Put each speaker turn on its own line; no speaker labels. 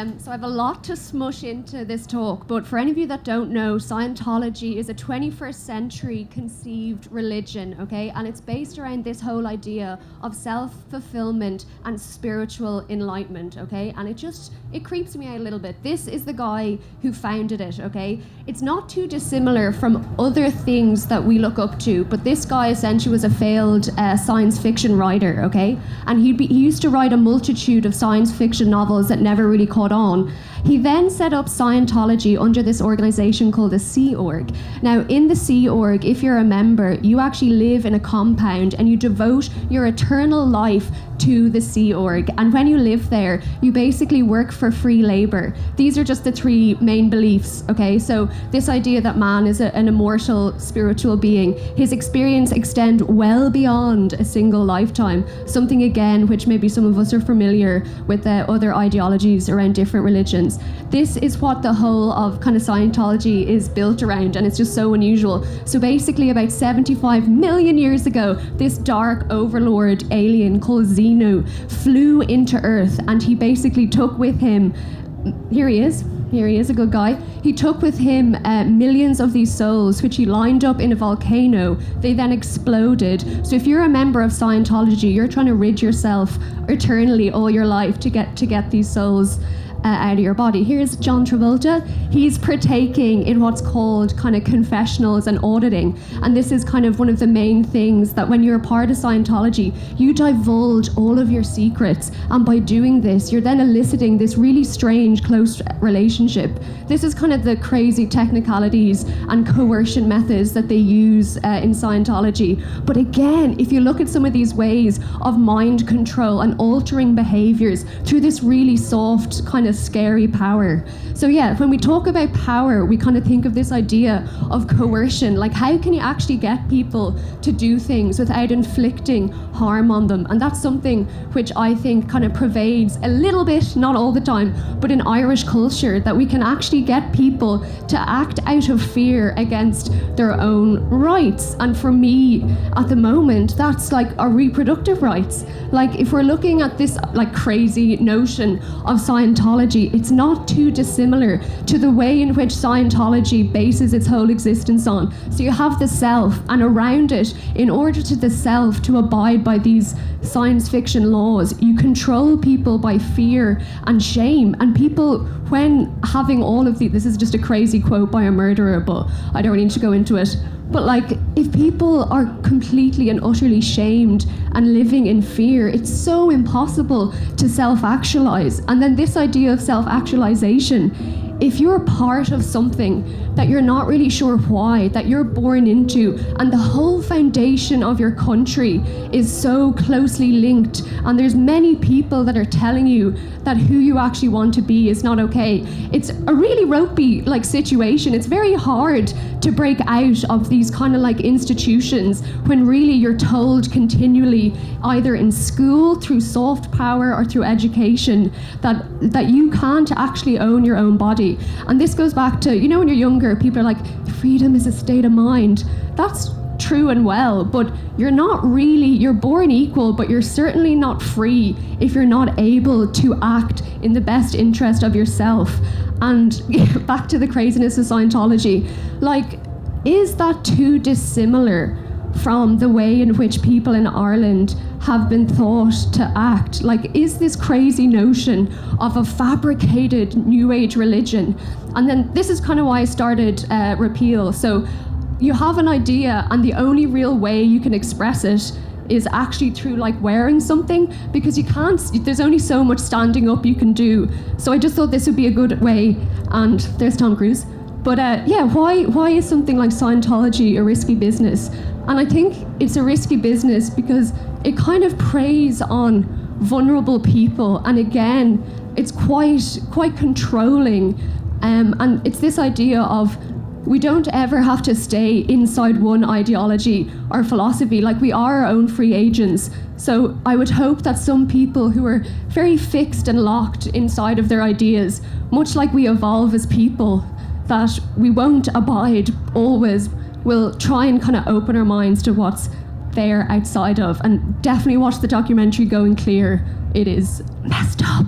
So I have a lot to smush into this talk, but for any of you that don't know, Scientology is a 21st century conceived religion, okay? And it's based around this whole idea of self-fulfillment and spiritual enlightenment, okay? And it creeps me out a little bit. This is the guy who founded it, okay? It's not too dissimilar from other things that we look up to, but this guy essentially was a failed science fiction writer, okay? And he used to write a multitude of science fiction novels that never really caught on. He then set up Scientology under this organization called the Sea Org. Now, in the Sea Org, if you're a member, you actually live in a compound and you devote your eternal life to the Sea Org. And when you live there, you basically work for free labor. These are just the three main beliefs, okay? So this idea that man is an immortal spiritual being, his experience extend well beyond a single lifetime. Something, again, which maybe some of us are familiar with other ideologies around different religions. This is what the whole of kind of Scientology is built around, and it's just so unusual. So basically about 75 million years ago, this dark overlord alien called Xenu flew into Earth, and he basically took with him, here he is, a good guy. He took with him millions of these souls, which he lined up in a volcano. They then exploded. So if you're a member of Scientology, you're trying to rid yourself eternally all your life to get these souls out of your body. Here's John Travolta. He's partaking in what's called kind of confessionals and auditing. And this is kind of one of the main things that when you're a part of Scientology, you divulge all of your secrets. And by doing this, you're then eliciting this really strange, close relationship. This is kind of the crazy technicalities and coercion methods that they use in Scientology. But again, if you look at some of these ways of mind control and altering behaviors through this really soft kind of scary power. So yeah, when we talk about power, we kind of think of this idea of coercion, like how can you actually get people to do things without inflicting harm on them? And that's something which I think kind of pervades a little bit, not all the time, but in Irish culture, that we can actually get people to act out of fear against their own rights. And for me, at the moment, that's like our reproductive rights. Like if we're looking at this like crazy notion of Scientology, it's not too dissimilar to the way in which Scientology bases its whole existence on. So you have the self, and around it, in order to the self to abide by these science fiction laws, you control people by fear and shame. And people, when having all of this is just a crazy quote by a murderer, but I don't really need to go into it. But like, if people are completely and utterly shamed and living in fear, it's so impossible to self-actualize. And then this idea of self-actualization, if you're part of something that you're not really sure why, that you're born into, and the whole foundation of your country is so closely linked, and there's many people that are telling you that who you actually want to be is not okay, it's a really ropey like situation. It's very hard to break out of these kind of like institutions when really you're told continually, either in school, through soft power, or through education, that you can't actually own your own body. And this goes back to, you know, when you're younger, people are like, freedom is a state of mind. That's true and well, but you're not really, you're born equal, but you're certainly not free if you're not able to act in the best interest of yourself. And back to the craziness of Scientology, like, is that too dissimilar from the way in which people in Ireland have been thought to act? Like, is this crazy notion of a fabricated New Age religion? And then this is kind of why I started Repeal. So you have an idea, and the only real way you can express it is actually through like wearing something, because you can't, there's only so much standing up you can do. So I just thought this would be a good way. And there's Tom Cruise. But yeah, why is something like Scientology a risky business? And I think it's a risky business because it kind of preys on vulnerable people, and again, it's quite controlling. And it's this idea of, we don't ever have to stay inside one ideology or philosophy. Like, we are our own free agents. So I would hope that some people who are very fixed and locked inside of their ideas, much like we evolve as people, that we won't abide always. We'll try and kind of open our minds to what's there outside of. And definitely watch the documentary Going Clear. It is messed up.